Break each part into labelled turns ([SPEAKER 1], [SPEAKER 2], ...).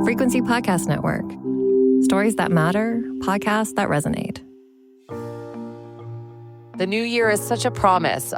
[SPEAKER 1] Frequency Podcast Network. Stories that matter, podcasts that resonate.
[SPEAKER 2] The new year is such a promise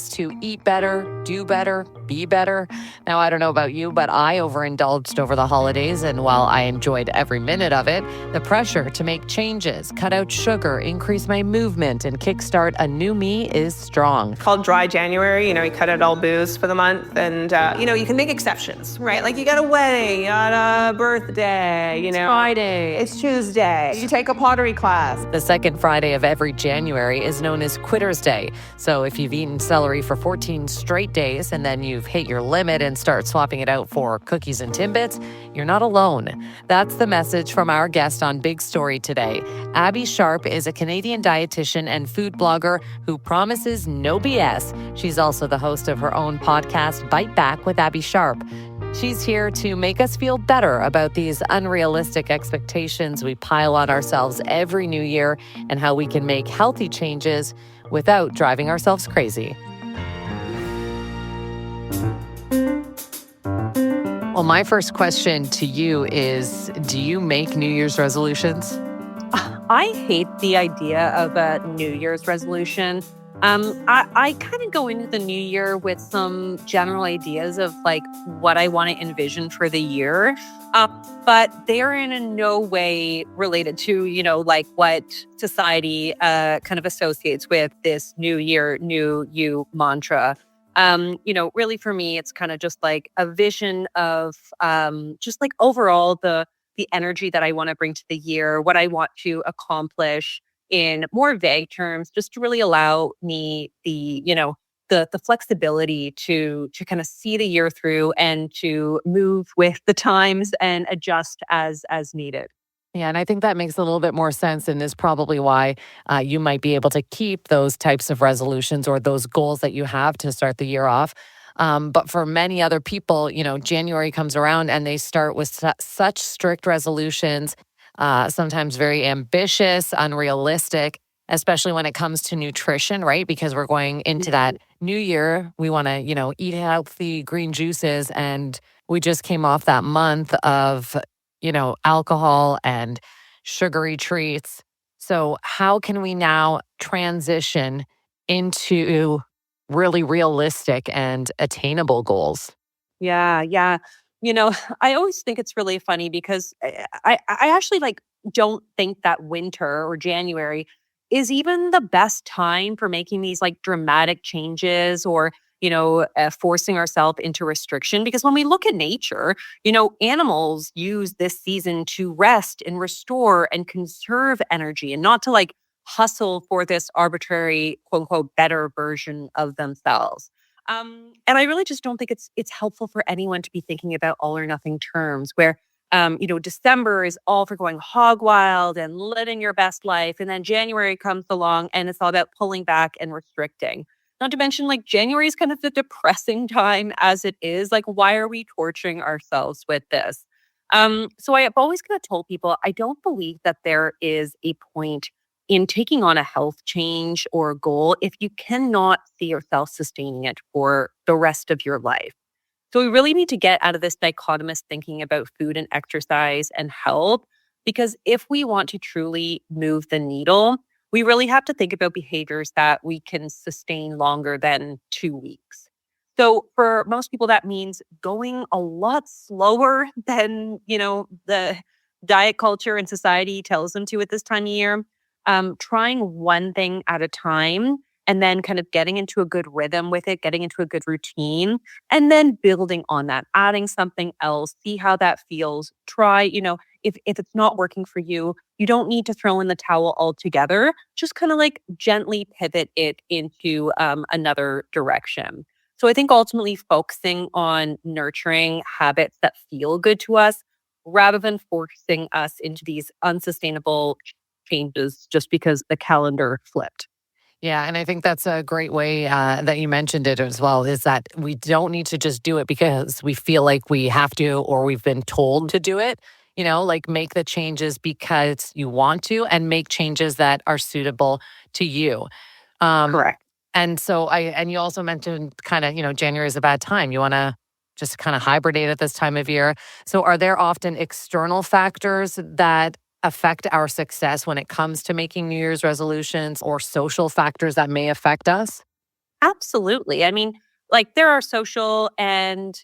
[SPEAKER 2] to eat better, do better, be better. Now, I don't know about you, but I overindulged over the holidays, and while I enjoyed every minute of it, the pressure to make changes, cut out sugar, increase my movement, and kickstart a new me is strong.
[SPEAKER 3] It's called dry January. You cut out all booze for the month, and, you can make exceptions, right? Like you got a wedding, you got a birthday,
[SPEAKER 2] It's Friday.
[SPEAKER 3] It's Tuesday. You take a pottery class.
[SPEAKER 2] The second Friday of every January is known as Quitter's Day. So if you've eaten celery for 14 straight days and then you've hit your limit and start swapping it out for cookies and Timbits, you're not alone. That's the message from our guest on Big Story today. Abbey Sharp is a Canadian dietitian and food blogger who promises no BS. She's also the host of her own podcast, Bite Back with Abbey Sharp. She's here to make us feel better about these unrealistic expectations we pile on ourselves every new year and how we can make healthy changes without driving ourselves crazy. Well, my first question to you is, do you make New Year's resolutions?
[SPEAKER 4] I hate the idea of a New Year's resolution. I kind of go into the new year with some general ideas of what I want to envision for the year. But they're in no way related to, what society kind of associates with this new year, new you mantra. Really for me, it's kind of just like a vision of just like overall the energy that I want to bring to the year, what I want to accomplish in more vague terms, just to really allow me the flexibility to kind of see the year through and to move with the times and adjust as needed.
[SPEAKER 2] Yeah, and I think that makes a little bit more sense and is probably why you might be able to keep those types of resolutions or those goals that you have to start the year off. But for many other people, January comes around and they start with such strict resolutions, sometimes very ambitious, unrealistic, especially when it comes to nutrition, right? Because we're going into that new year. We want to, eat healthy green juices. And we just came off that month of, alcohol and sugary treats. So how can we now transition into really realistic and attainable goals?
[SPEAKER 4] Yeah. I always think it's really funny because I actually don't think that winter or January is even the best time for making these dramatic changes or, forcing ourselves into restriction. Because when we look at nature, animals use this season to rest and restore and conserve energy and not to hustle for this arbitrary, quote unquote, better version of themselves. And I really just don't think it's helpful for anyone to be thinking about all or nothing terms where, December is all for going hog wild and living your best life. And then January comes along and it's all about pulling back and restricting. Not to mention January is kind of the depressing time as it is. Why are we torturing ourselves with this? So I have always kind of told people, I don't believe that there is a point in taking on a health change or goal if you cannot see yourself sustaining it for the rest of your life. So we really need to get out of this dichotomous thinking about food and exercise and health, because if we want to truly move the needle, we really have to think about behaviors that we can sustain longer than 2 weeks. So for most people, that means going a lot slower than, the diet culture and society tells them to at this time of year. Trying one thing at a time and then kind of getting into a good rhythm with it, getting into a good routine, and then building on that, adding something else, see how that feels. Try, if it's not working for you, you don't need to throw in the towel altogether. Just kind of gently pivot it into another direction. So I think ultimately focusing on nurturing habits that feel good to us rather than forcing us into these unsustainable changes just because the calendar flipped.
[SPEAKER 2] Yeah, and I think that's a great way that you mentioned it as well, is that we don't need to just do it because we feel like we have to or we've been told to do it. Make the changes because you want to and make changes that are suitable to you.
[SPEAKER 4] Correct.
[SPEAKER 2] And so and you also mentioned kind of, January is a bad time. You want to just kind of hibernate at this time of year. So are there often external factors that affect our success when it comes to making New Year's resolutions, or social factors that may affect us?
[SPEAKER 4] Absolutely. I mean, like there are social and,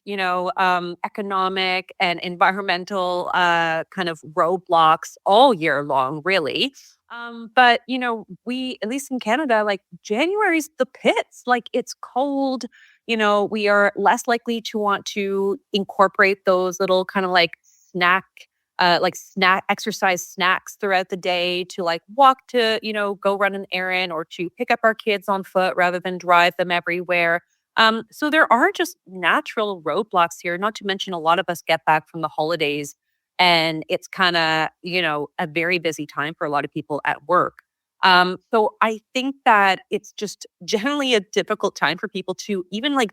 [SPEAKER 4] economic and environmental kind of roadblocks all year long, really. But, we, at least in Canada, like January's the pits. Like it's cold. We are less likely to want to incorporate those little kind of snack exercise snacks throughout the day to like walk to, go run an errand or to pick up our kids on foot rather than drive them everywhere. So there are just natural roadblocks here, not to mention a lot of us get back from the holidays and it's kind of, a very busy time for a lot of people at work. So I think that it's just generally a difficult time for people to even like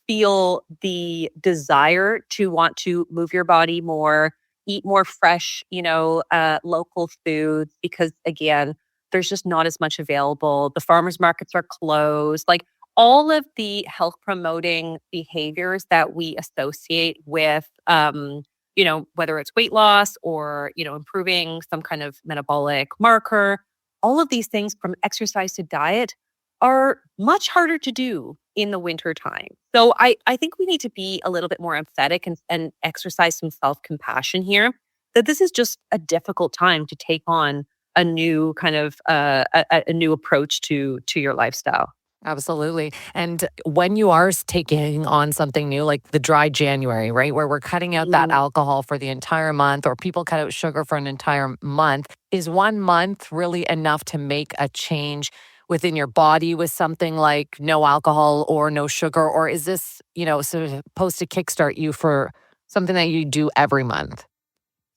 [SPEAKER 4] feel the desire to want to move your body more, eat more fresh, local foods, because again, there's just not as much available. The farmers markets are closed. Like all of the health promoting behaviors that we associate with, whether it's weight loss or, improving some kind of metabolic marker, all of these things from exercise to diet are much harder to do in the winter time. So I think we need to be a little bit more empathetic and exercise some self-compassion here, that this is just a difficult time to take on a new kind of a new approach to your lifestyle.
[SPEAKER 2] Absolutely. And when you are taking on something new, like the dry January, right, where we're cutting out that alcohol for the entire month, or people cut out sugar for an entire month, is 1 month really enough to make a change within your body with something like no alcohol or no sugar? Or is this, supposed to kickstart you for something that you do every month?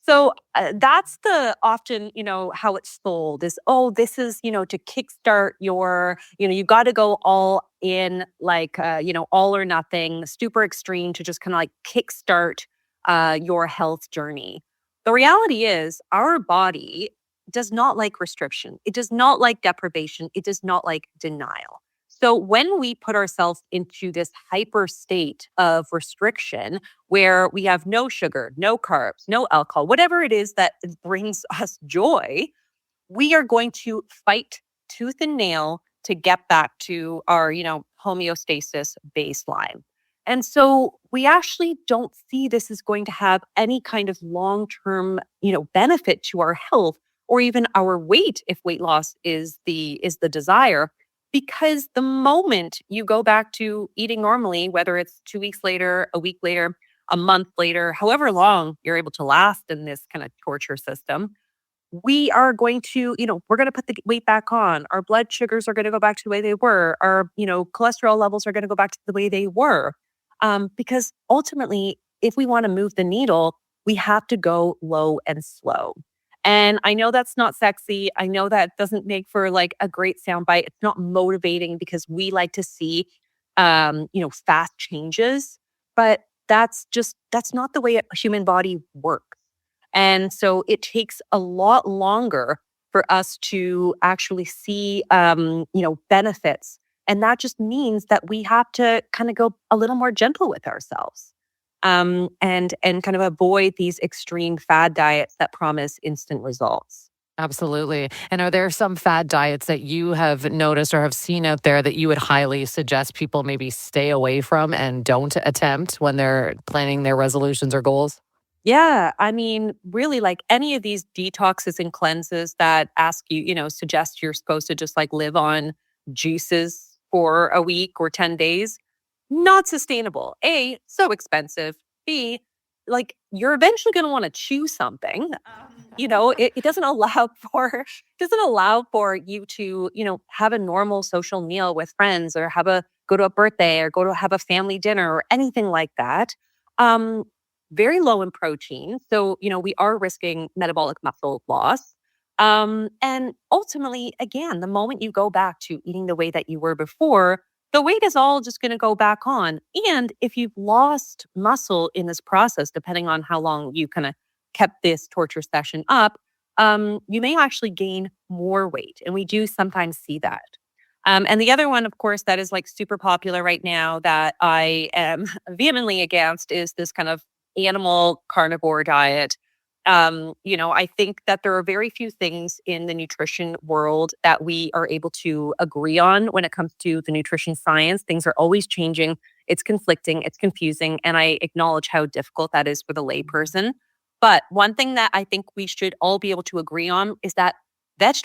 [SPEAKER 4] So that's the often, how it's sold is, oh, this is, to kickstart your, you got to go all in, like, all or nothing, super extreme to just kind of like kickstart your health journey. The reality is our body does not like restriction. It does not like deprivation. It does not like denial. So when we put ourselves into this hyper state of restriction, where we have no sugar, no carbs, no alcohol, whatever it is that brings us joy, we are going to fight tooth and nail to get back to our, homeostasis baseline. And so we actually don't see this as going to have any kind of long-term, benefit to our health or even our weight if weight loss is the desire. Because the moment you go back to eating normally, whether it's 2 weeks later, a week later, a month later, however long you're able to last in this kind of torture system, we are going to, we're going to put the weight back on. Our blood sugars are going to go back to the way they were. Our, cholesterol levels are going to go back to the way they were. Because ultimately, if we want to move the needle, we have to go low and slow. And I know that's not sexy. I know that doesn't make for like a great soundbite. It's not motivating because we like to see, fast changes. But that's not the way a human body works. And so it takes a lot longer for us to actually see, benefits. And that just means that we have to kind of go a little more gentle with ourselves. And kind of avoid these extreme fad diets that promise instant results.
[SPEAKER 2] Absolutely. And are there some fad diets that you have noticed or have seen out there that you would highly suggest people maybe stay away from and don't attempt when they're planning their resolutions or goals?
[SPEAKER 4] Yeah. I mean, really, like any of these detoxes and cleanses that ask you, suggest you're supposed to just like live on juices for a week or 10 days, not sustainable. A, so expensive. B, like you're eventually going to want to chew something. It doesn't allow for you to, have a normal social meal with friends or go to a birthday or go to have a family dinner or anything like that. Very low in protein. So, we are risking metabolic muscle loss. And ultimately, again, the moment you go back to eating the way that you were before, the weight is all just going to go back on. And if you've lost muscle in this process, depending on how long you kind of kept this torture session up, you may actually gain more weight. And we do sometimes see that. And the other one, of course, that is like super popular right now that I am vehemently against is this kind of animal carnivore diet. I think that there are very few things in the nutrition world that we are able to agree on when it comes to the nutrition science. Things are always changing. It's conflicting, it's confusing, and I acknowledge how difficult that is for the layperson. But one thing that I think we should all be able to agree on is that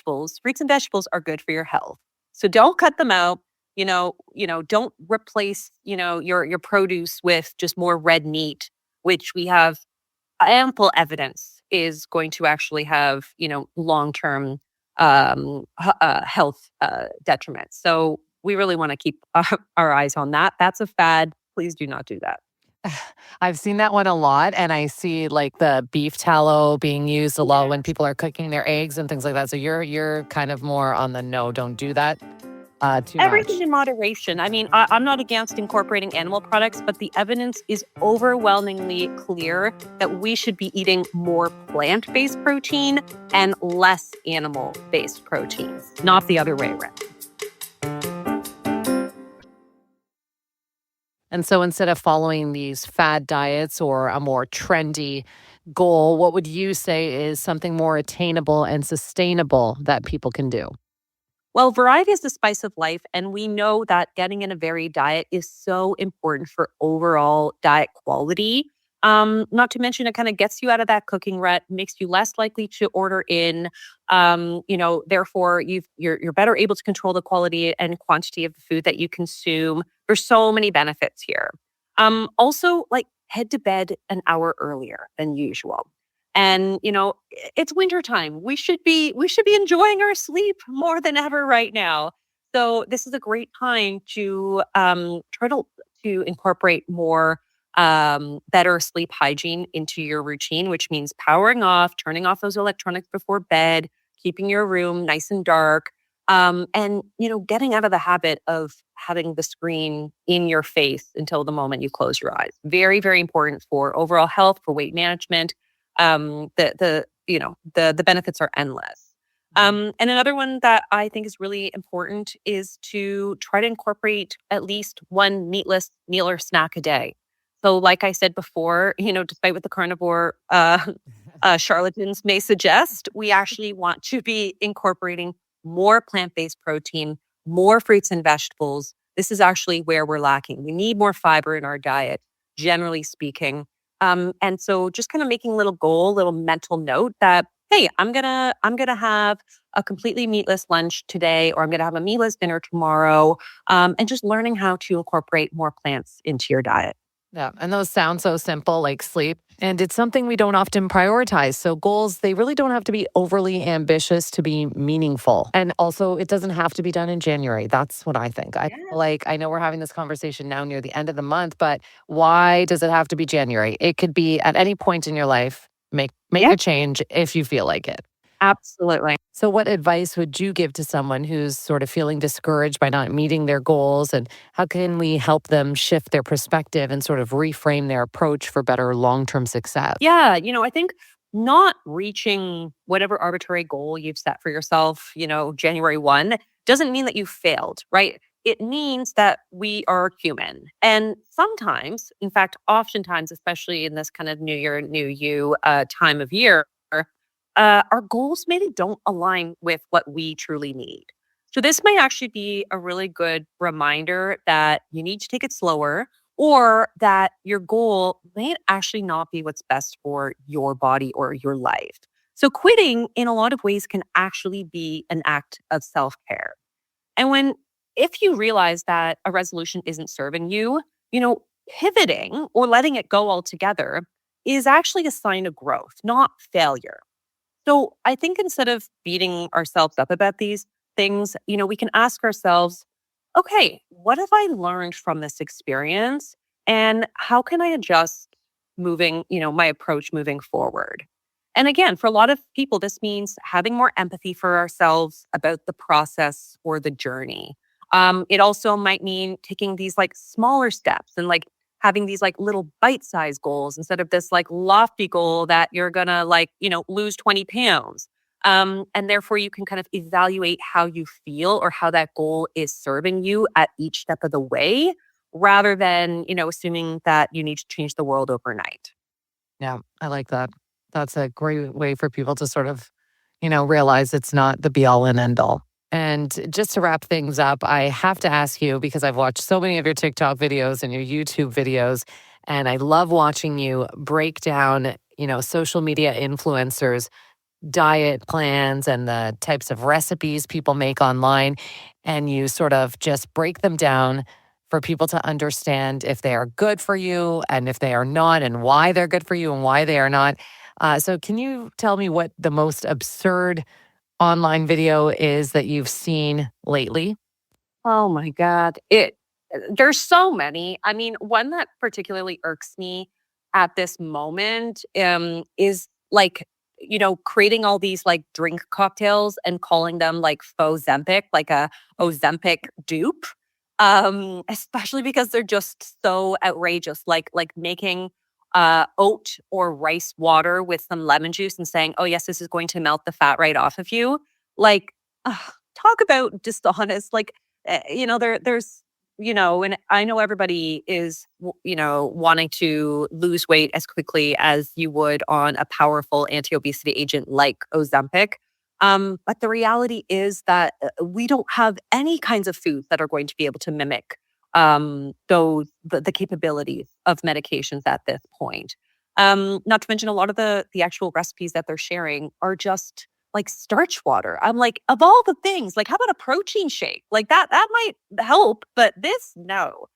[SPEAKER 4] fruits and vegetables are good for your health. So don't cut them out. Don't replace, your produce with just more red meat, which we have ample evidence is going to actually have, long-term health detriment. So we really want to keep our eyes on that. That's a fad. Please do not do that.
[SPEAKER 2] I've seen that one a lot, and I see like the beef tallow being used a lot when people are cooking their eggs and things like that. So you're kind of more on the no, don't do that too
[SPEAKER 4] Everything
[SPEAKER 2] much.
[SPEAKER 4] in moderation. I mean, I'm not against incorporating animal products, but the evidence is overwhelmingly clear that we should be eating more plant-based protein and less animal-based proteins, not the other way around.
[SPEAKER 2] And so instead of following these fad diets or a more trendy goal, what would you say is something more attainable and sustainable that people can do?
[SPEAKER 4] Well, variety is the spice of life, and we know that getting in a varied diet is so important for overall diet quality. Not to mention, it kind of gets you out of that cooking rut, makes you less likely to order in. Therefore, you're better able to control the quality and quantity of the food that you consume. There's so many benefits here. Also, like head to bed an hour earlier than usual. And it's wintertime. We should be enjoying our sleep more than ever right now. So this is a great time to try to incorporate more better sleep hygiene into your routine, which means powering off, turning off those electronics before bed, keeping your room nice and dark, and getting out of the habit of having the screen in your face until the moment you close your eyes. Very, very important for overall health, for weight management. The benefits are endless. And another one that I think is really important is to try to incorporate at least one meatless meal or snack a day. So, like I said before, despite what the carnivore charlatans may suggest, we actually want to be incorporating more plant-based protein, more fruits and vegetables. This is actually where we're lacking. We need more fiber in our diet, generally speaking. And so just kind of making a little mental note that, hey, I'm gonna have a completely meatless lunch today, or I'm gonna have a meatless dinner tomorrow. And just learning how to incorporate more plants into your diet.
[SPEAKER 2] Yeah. And those sound so simple, like sleep. And it's something we don't often prioritize. So goals, they really don't have to be overly ambitious to be meaningful. And also, it doesn't have to be done in January. That's what I think. I know we're having this conversation now near the end of the month, but why does it have to be January? It could be at any point in your life. Make
[SPEAKER 4] Yeah.
[SPEAKER 2] a change if you feel like it.
[SPEAKER 4] Absolutely.
[SPEAKER 2] So what advice would you give to someone who's sort of feeling discouraged by not meeting their goals? And how can we help them shift their perspective and sort of reframe their approach for better long-term success?
[SPEAKER 4] Yeah, I think not reaching whatever arbitrary goal you've set for yourself, January 1, doesn't mean that you failed, right? It means that we are human. And sometimes, in fact, oftentimes, especially in this kind of new year, new you time of year, our goals maybe don't align with what we truly need. So this may actually be a really good reminder that you need to take it slower, or that your goal may actually not be what's best for your body or your life. So quitting in a lot of ways can actually be an act of self-care. And if you realize that a resolution isn't serving you, pivoting or letting it go altogether is actually a sign of growth, not failure. So I think instead of beating ourselves up about these things, we can ask ourselves, okay, what have I learned from this experience? And how can I adjust my approach moving forward? And again, for a lot of people, this means having more empathy for ourselves about the process or the journey. It also might mean taking these like smaller steps and like having these like little bite-sized goals instead of this like lofty goal that you're gonna lose 20 pounds. And therefore, you can kind of evaluate how you feel or how that goal is serving you at each step of the way, rather than, assuming that you need to change the world overnight.
[SPEAKER 2] Yeah, I like that. That's a great way for people to sort of, realize it's not the be all and end all. And just to wrap things up, I have to ask you because I've watched so many of your TikTok videos and your YouTube videos, and I love watching you break down, social media influencers' diet plans and the types of recipes people make online. And you sort of just break them down for people to understand if they are good for you and if they are not, and why they're good for you and why they are not. So, can you tell me what the most absurd online video is that you've seen lately?
[SPEAKER 4] Oh my God. There's so many. I mean, one that particularly irks me at this moment is like, creating all these like drink cocktails and calling them like faux Zempic, like a Ozempic dupe. Especially because they're just so outrageous, like making oat or rice water with some lemon juice and saying, "Oh yes, this is going to melt the fat right off of you." Like, talk about dishonest. Like, there's, and I know everybody is, wanting to lose weight as quickly as you would on a powerful anti-obesity agent like Ozempic. But the reality is that we don't have any kinds of foods that are going to be able to mimic the capabilities of medications at this point. Not to mention a lot of the actual recipes that they're sharing are just like starch water. I'm like, of all the things, like how about a protein shake? Like that might help, but this, no.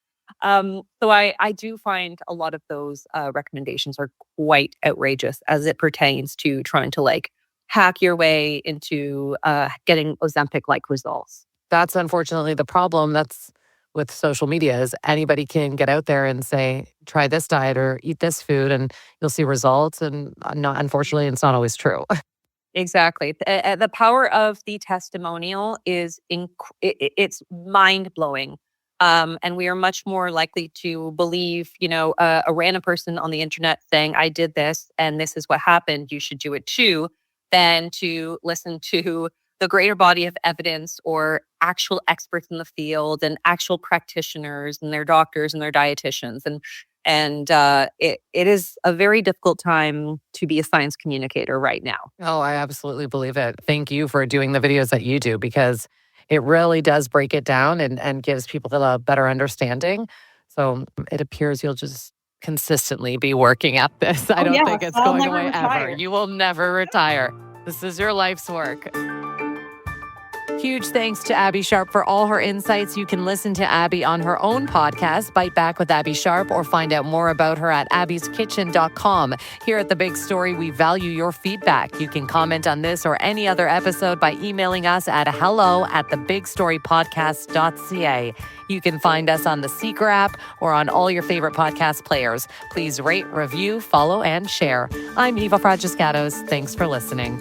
[SPEAKER 4] So I do find a lot of those recommendations are quite outrageous as it pertains to trying to like hack your way into getting Ozempic-like results.
[SPEAKER 2] That's unfortunately the problem that's with social media is anybody can get out there and say, try this diet or eat this food and you'll see results. And not, unfortunately, it's not always true.
[SPEAKER 4] Exactly. The power of the testimonial is it's mind-blowing. And we are much more likely to believe, a random person on the internet saying, I did this and this is what happened, you should do it too, than to listen to the greater body of evidence or actual experts in the field and actual practitioners and their doctors and their dietitians. And it is a very difficult time to be a science communicator right now.
[SPEAKER 2] Oh, I absolutely believe it. Thank you for doing the videos that you do because it really does break it down and gives people a better understanding. So it appears you'll just consistently be working at this. I don't think it's going away ever. You will never retire. This is your life's work. Huge thanks to Abbey Sharp for all her insights. You can listen to Abbey on her own podcast, Bite Back with Abbey Sharp, or find out more about her at abbeyskitchen.com. Here at The Big Story, we value your feedback. You can comment on this or any other episode by emailing us at hello@thebigstorypodcast.ca. You can find us on the Seeker app or on all your favorite podcast players. Please rate, review, follow, and share. I'm Eva Fragiskatos. Thanks for listening.